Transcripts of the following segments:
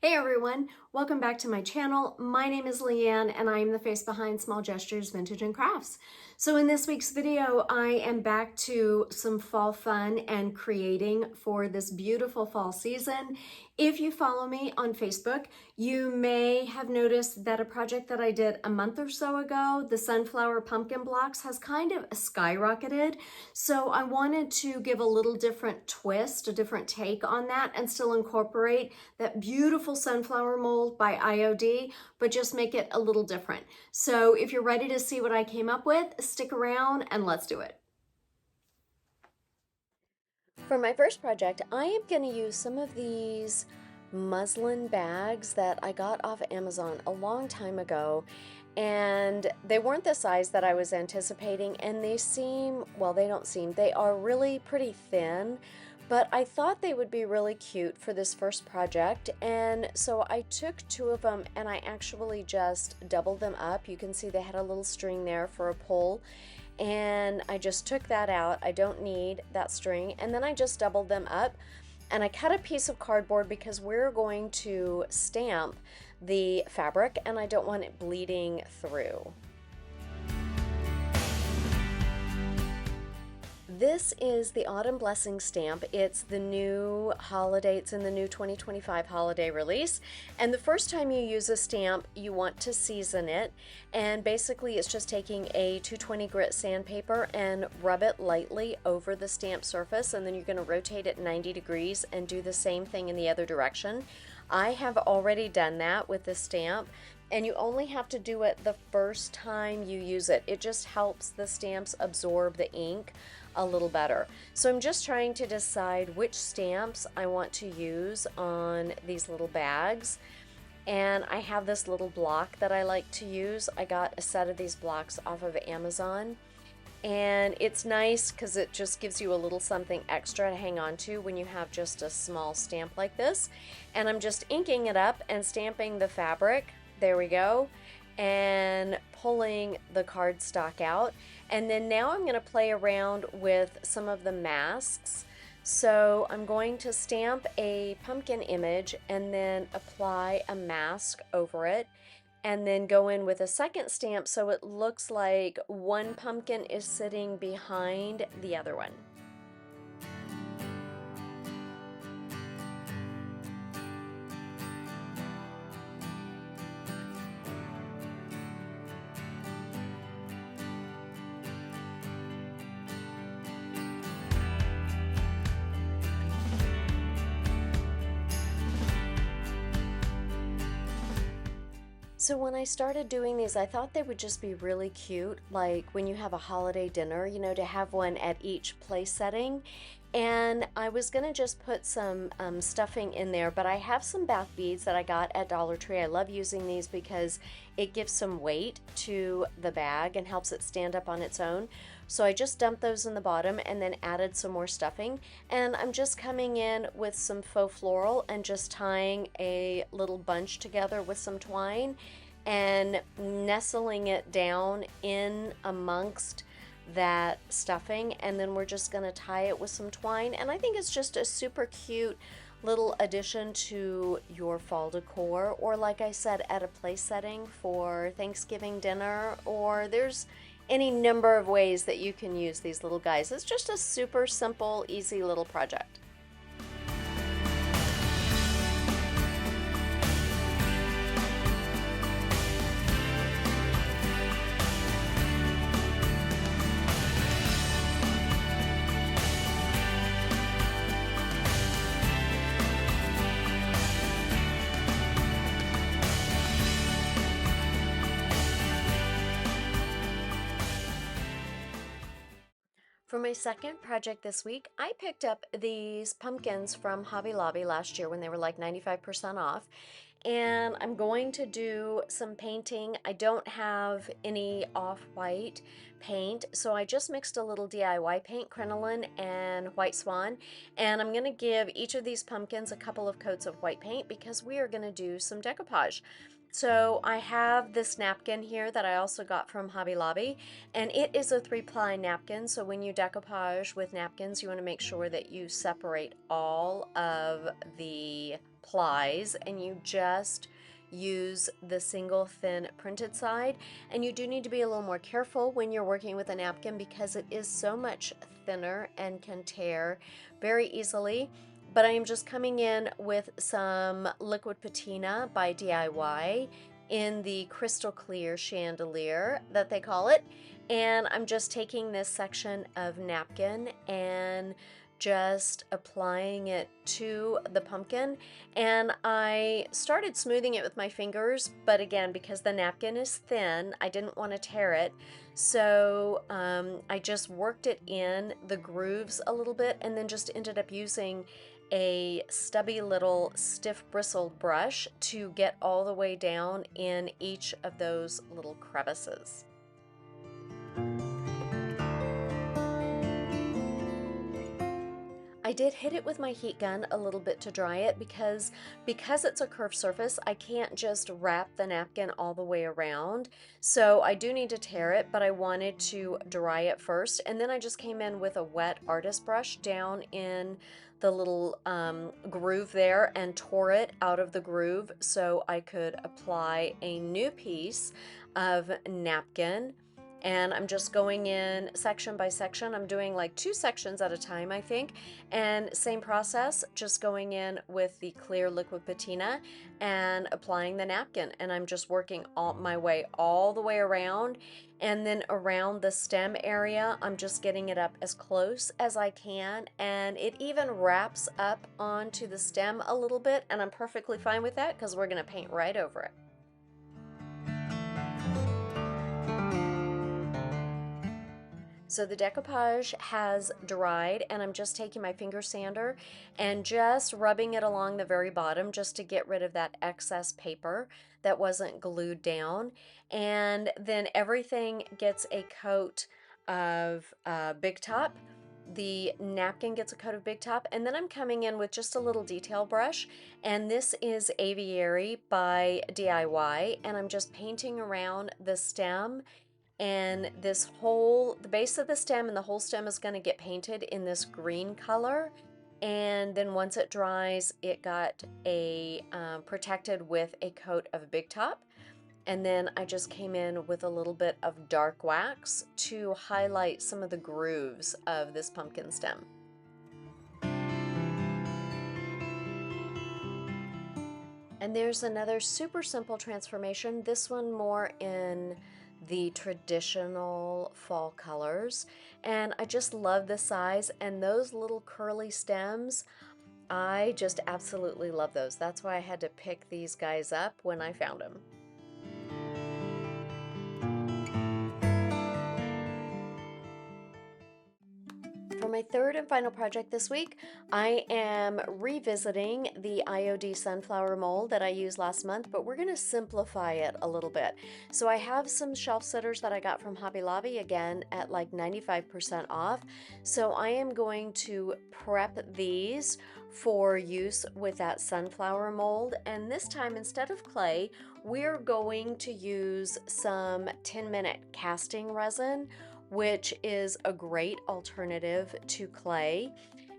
Hey everyone, welcome back to my channel. My name is Leanne and I'm the face behind Small Gestures Vintage and Crafts. So in this week's video, I am back to some fall fun and creating for this beautiful fall season. If you follow me on Facebook, you may have noticed that a project that I did a month or so ago, the sunflower pumpkin blocks, has kind of skyrocketed. So I wanted to give a little different twist, a different take on that, and still incorporate that beautiful sunflower mold by IOD, but just make it a little different. So if you're ready to see what I came up with, stick around and let's do it. For my first project, I am going to use some of these muslin bags that I got off Amazon a long time ago, and they weren't the size that I was anticipating, and they seem, well, they don't seem, they are really pretty thin, but I thought they would be really cute for this first project, and so I took two of them and I actually just doubled them up. You can see they had a little string there for a pull, and I just took that out. I don't need that string, and then I just doubled them up, and I cut a piece of cardboard because we're going to stamp the fabric and I don't want it bleeding through. This is the Autumn Blessing stamp. It's the new holiday, it's in the new 2025 holiday release. And the first time you use a stamp, you want to season it. And basically it's just taking a 220 grit sandpaper and rub it lightly over the stamp surface, and then you're going to rotate it 90 degrees and do the same thing in the other direction. I have already done that with the stamp, and you only have to do it the first time you use it. It just helps the stamps absorb the ink a little better. So I'm just trying to decide which stamps I want to use on these little bags. And I have this little block that I like to use. I got a set of these blocks off of Amazon. And it's nice because it just gives you a little something extra to hang on to when you have just a small stamp like this. And I'm just inking it up and stamping the fabric. There we go. And pulling the cardstock out. And then now I'm going to play around with some of the masks. So I'm going to stamp a pumpkin image and then apply a mask over it, and then go in with a second stamp so it looks like one pumpkin is sitting behind the other one. So when I started doing these, I thought they would just be really cute, like when you have a holiday dinner, you know, to have one at each place setting. And I was going to just put some stuffing in there, but I have some bath beads that I got at Dollar Tree. I love using these because it gives some weight to the bag and helps it stand up on its own. So I just dumped those in the bottom and then added some more stuffing. And I'm just coming in with some faux floral and just tying a little bunch together with some twine and nestling it down in amongst that stuffing, and then we're just going to tie it with some twine. And I think it's just a super cute little addition to your fall decor, or like I said, at a place setting for Thanksgiving dinner, or there's any number of ways that you can use these little guys. It's just a super simple, easy little project. For my second project this week, I picked up these pumpkins from Hobby Lobby last year when they were like 95% off. And I'm going to do some painting. I don't have any off-white paint, so I just mixed a little DIY paint, crinoline and white swan. And I'm going to give each of these pumpkins a couple of coats of white paint because we are going to do some decoupage. So I have this napkin here that I also got from Hobby Lobby, and it is a 3-ply napkin. So when you decoupage with napkins, you want to make sure that you separate all of the plies and you just use the single thin printed side. And you do need to be a little more careful when you're working with a napkin because it is so much thinner and can tear very easily. But I am just coming in with some liquid patina by DIY in the crystal clear chandelier that they call it. And I'm just taking this section of napkin and just applying it to the pumpkin. And I started smoothing it with my fingers, but again, because the napkin is thin, I didn't want to tear it. So I just worked it in the grooves a little bit and then just ended up using a stubby little stiff bristled brush to get all the way down in each of those little crevices. I did hit it with my heat gun a little bit to dry it because it's a curved surface, I can't just wrap the napkin all the way around. So I do need to tear it, but I wanted to dry it first. And then I just came in with a wet artist brush down in the little groove there and tore it out of the groove so I could apply a new piece of napkin. And I'm just going in section by section. I'm doing like 2 sections at a time, I think. And same process, just going in with the clear liquid patina and applying the napkin. And I'm just working my way all the way around. And then around the stem area, I'm just getting it up as close as I can. And it even wraps up onto the stem a little bit. And I'm perfectly fine with that because we're going to paint right over it. So the decoupage has dried and I'm just taking my finger sander and just rubbing it along the very bottom just to get rid of that excess paper that wasn't glued down. And then everything gets a coat of Big Top. The napkin gets a coat of Big Top, and then I'm coming in with just a little detail brush, and this is Aviary by DIY, and I'm just painting around the stem. And the base of the stem and the whole stem is going to get painted in this green color. And then once it dries, it got protected with a coat of Big Top. And then I just came in with a little bit of dark wax to highlight some of the grooves of this pumpkin stem. And there's another super simple transformation, this one more in the traditional fall colors, and I just love the size, and those little curly stems, I just absolutely love those. That's why I had to pick these guys up when I found them. For my third and final project this week, I am revisiting the IOD Sunflower mold that I used last month, but we're going to simplify it a little bit. So I have some shelf sitters that I got from Hobby Lobby, again at like 95% off. So I am going to prep these for use with that sunflower mold, and this time instead of clay, we're going to use some 10-minute casting resin, which is a great alternative to clay.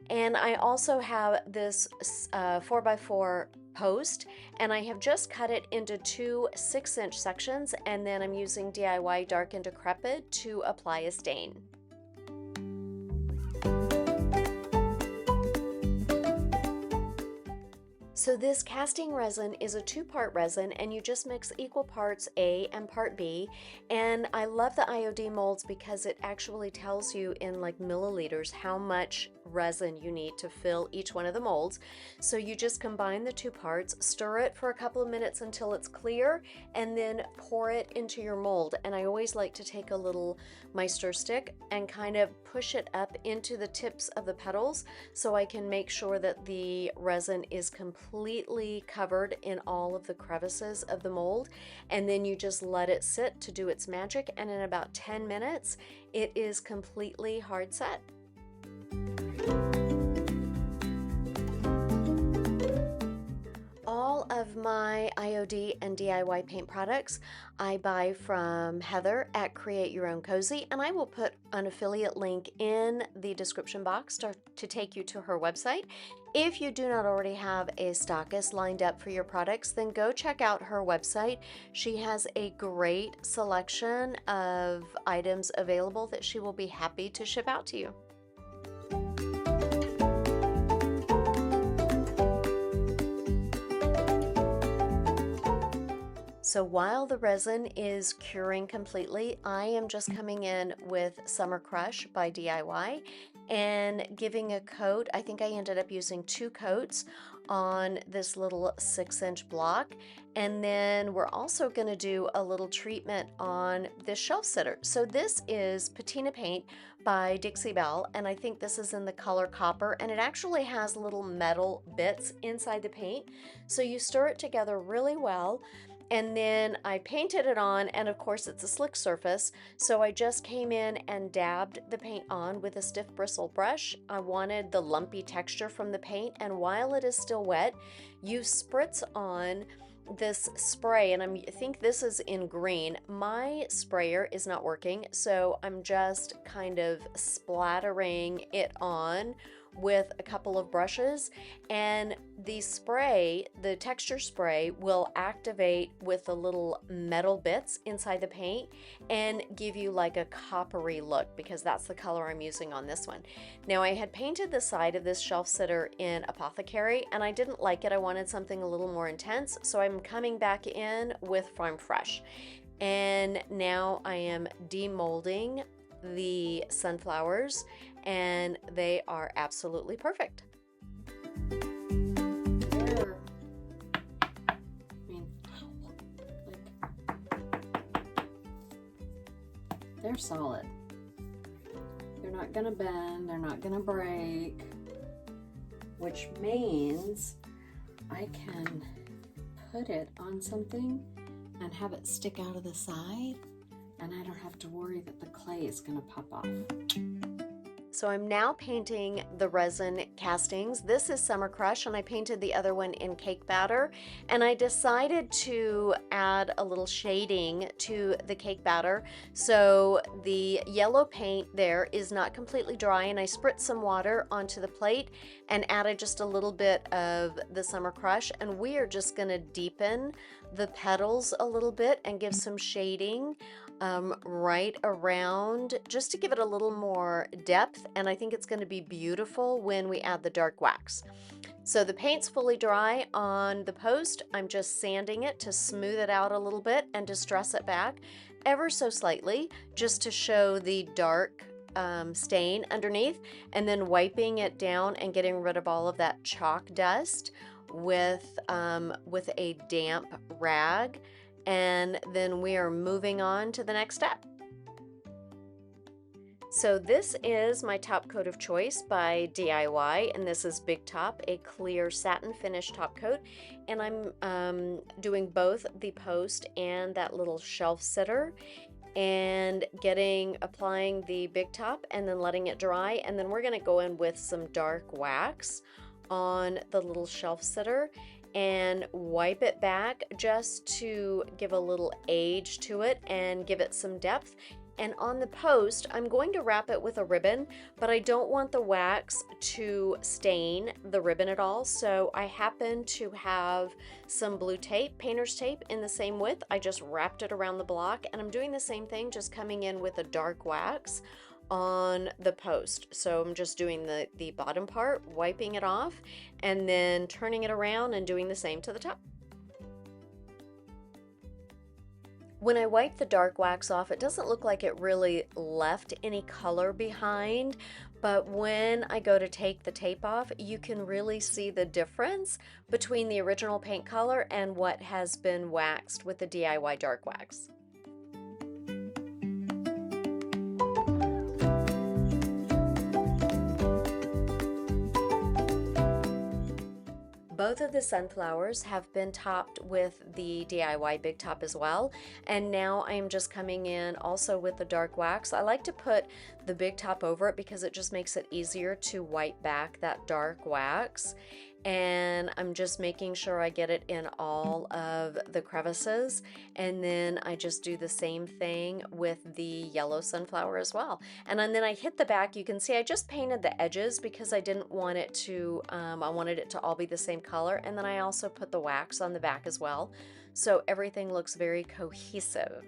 And I also have this 4x4 post, and I have just cut it into 2 6-inch sections, and then I'm using DIY Dark and Decrepit to apply a stain. So this casting resin is a 2-part resin, and you just mix equal parts A and part B. And I love the IOD molds because it actually tells you in like milliliters how much resin you need to fill each one of the molds. So you just combine the 2 parts, stir it for a couple of minutes until it's clear, and then pour it into your mold. And I always like to take a little Meister stick and kind of push it up into the tips of the petals so I can make sure that the resin is completely covered in all of the crevices of the mold. And then you just let it sit to do its magic, and in about 10 minutes it is completely hard set. All of of my IOD and DIY paint products I buy from Heather at Create Your Own Cozy, and I will put an affiliate link in the description box to take you to her website. If you do not already have a stockist lined up for your products, then go check out her website. She has a great selection of items available that she will be happy to ship out to you. So while the resin is curing completely, I am just coming in with Summer Crush by DIY and giving a coat. I think I ended up using 2 coats on this little 6-inch block. And then we're also going to do a little treatment on this shelf sitter. So this is Patina paint by Dixie Belle, and I think this is in the color copper, and it actually has little metal bits inside the paint. So you stir it together really well. And then I painted it on, and of course it's a slick surface, so I just came in and dabbed the paint on with a stiff bristle brush. I wanted the lumpy texture from the paint, and while it is still wet, you spritz on this spray, and I think this is in green. My sprayer is not working, so I'm just kind of splattering it on with a couple of brushes, and the spray, the texture spray, will activate with the little metal bits inside the paint and give you like a coppery look, because that's the color I'm using on this one. Now, I had painted the side of this shelf sitter in Apothecary, and I didn't like it. I wanted something a little more intense, so I'm coming back in with Farm Fresh. And now I am demolding the sunflowers, and they are absolutely perfect. They're solid. They're not gonna bend, they're not gonna break, which means I can put it on something and have it stick out of the side, and I don't have to worry that the clay is going to pop off. So I'm now painting the resin castings. This is Summer Crush, and I painted the other one in cake batter, and I decided to add a little shading to the cake batter. So the yellow paint there is not completely dry, and I spritzed some water onto the plate and added just a little bit of the Summer Crush, and we are just going to deepen the petals a little bit and give some shading right around, just to give it a little more depth, and I think it's going to be beautiful when we add the dark wax. So the paint's fully dry on the post. I'm just sanding it to smooth it out a little bit and to stress it back ever so slightly, just to show the dark stain underneath, and then wiping it down and getting rid of all of that chalk dust with a damp rag. And then we are moving on to the next step. So this is my top coat of choice by DIY, and this is Big Top, a clear satin finish top coat. And I'm doing both the post and that little shelf sitter, and applying the Big Top and then letting it dry. And then we're gonna go in with some dark wax on the little shelf sitter and wipe it back just to give a little age to it and give it some depth. And on the post, I'm going to wrap it with a ribbon, but I don't want the wax to stain the ribbon at all. So I happen to have some blue tape, painter's tape, in the same width. I just wrapped it around the block, and I'm doing the same thing, just coming in with a dark wax on the post. So I'm just doing the bottom part, wiping it off, and then turning it around and doing the same to the top. When I wipe the dark wax off, it doesn't look like it really left any color behind, but when I go to take the tape off, you can really see the difference between the original paint color and what has been waxed with the DIY dark wax. Both of the sunflowers have been topped with the DIY Big Top as well, and now I am just coming in also with the dark wax. I like to put the Big Top over it because it just makes it easier to wipe back that dark wax. and I'm just making sure I get it in all of the crevices, and then I just do the same thing with the yellow sunflower as well. And then I hit the back. You can see I just painted the edges because I didn't want it to, I wanted it to all be the same color, and then I also put the wax on the back as well, so everything looks very cohesive.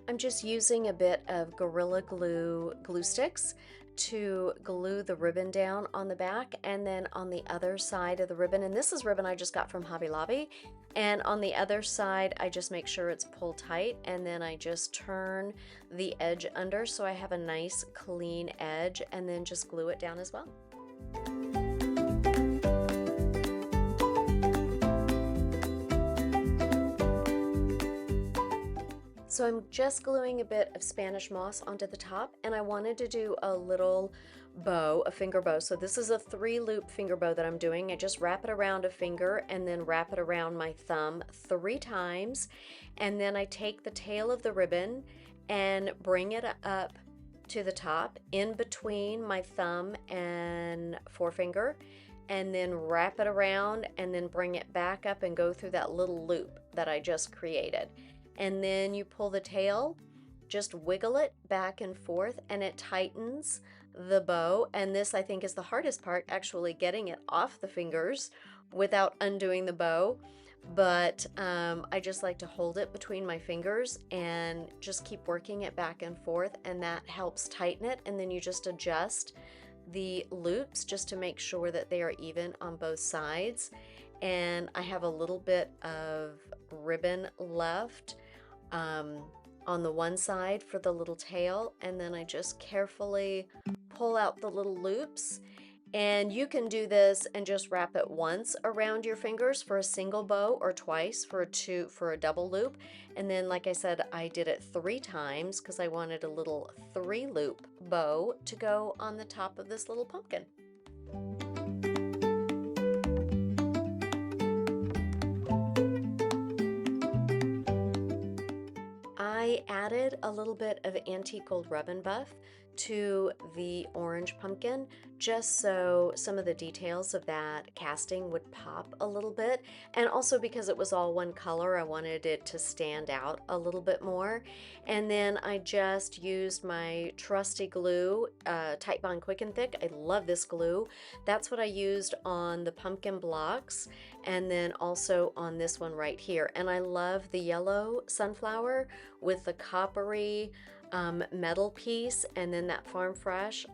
I'm just using a bit of Gorilla Glue sticks to glue the ribbon down on the back, and then on the other side of the ribbon, and this is ribbon I just got from Hobby Lobby, and on the other side I just make sure it's pulled tight, and then I just turn the edge under so I have a nice clean edge, and then just glue it down as well. So I'm just gluing a bit of Spanish moss onto the top, and I wanted to do a little bow, a finger bow. So this is a 3-loop finger bow that I'm doing. I just wrap it around a finger and then wrap it around my thumb 3 times, and then I take the tail of the ribbon and bring it up to the top in between my thumb and forefinger, and then wrap it around and then bring it back up and go through that little loop that I just created. And then you pull the tail, just wiggle it back and forth, and it tightens the bow. And this, I think, is the hardest part, actually getting it off the fingers without undoing the bow. But I just like to hold it between my fingers and just keep working it back and forth, and that helps tighten it. And then you just adjust the loops just to make sure that they are even on both sides. And I have a little bit of ribbon left on the one side for the little tail, and then I just carefully pull out the little loops. And you can do this and just wrap it once around your fingers for a single bow, or twice for a double loop. And then, like I said, I did it 3 times because I wanted a little 3-loop bow to go on the top of this little pumpkin. I added a little bit of antique gold rub and buff to the orange pumpkin just so some of the details of that casting would pop a little bit, and also because it was all one color I wanted it to stand out a little bit more. And then I just used my trusty glue, Titebond Quick and Thick. I love this glue. That's what I used on the pumpkin blocks, and then also on this one right here. And I love the yellow sunflower with the coppery metal piece, and then that Farm Fresh.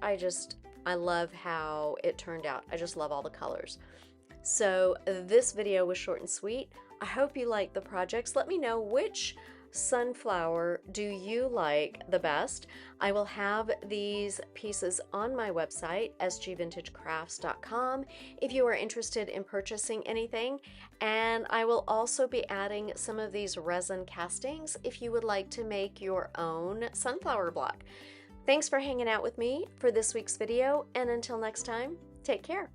I love how it turned out. I just love all the colors. So this video was short and sweet. I hope you liked the projects. Let me know which sunflower do you like the best. I will have these pieces on my website, sgvintagecrafts.com, if you are interested in purchasing anything. And I will also be adding some of these resin castings if you would like to make your own sunflower block. Thanks for hanging out with me for this week's video, and until next time, take care.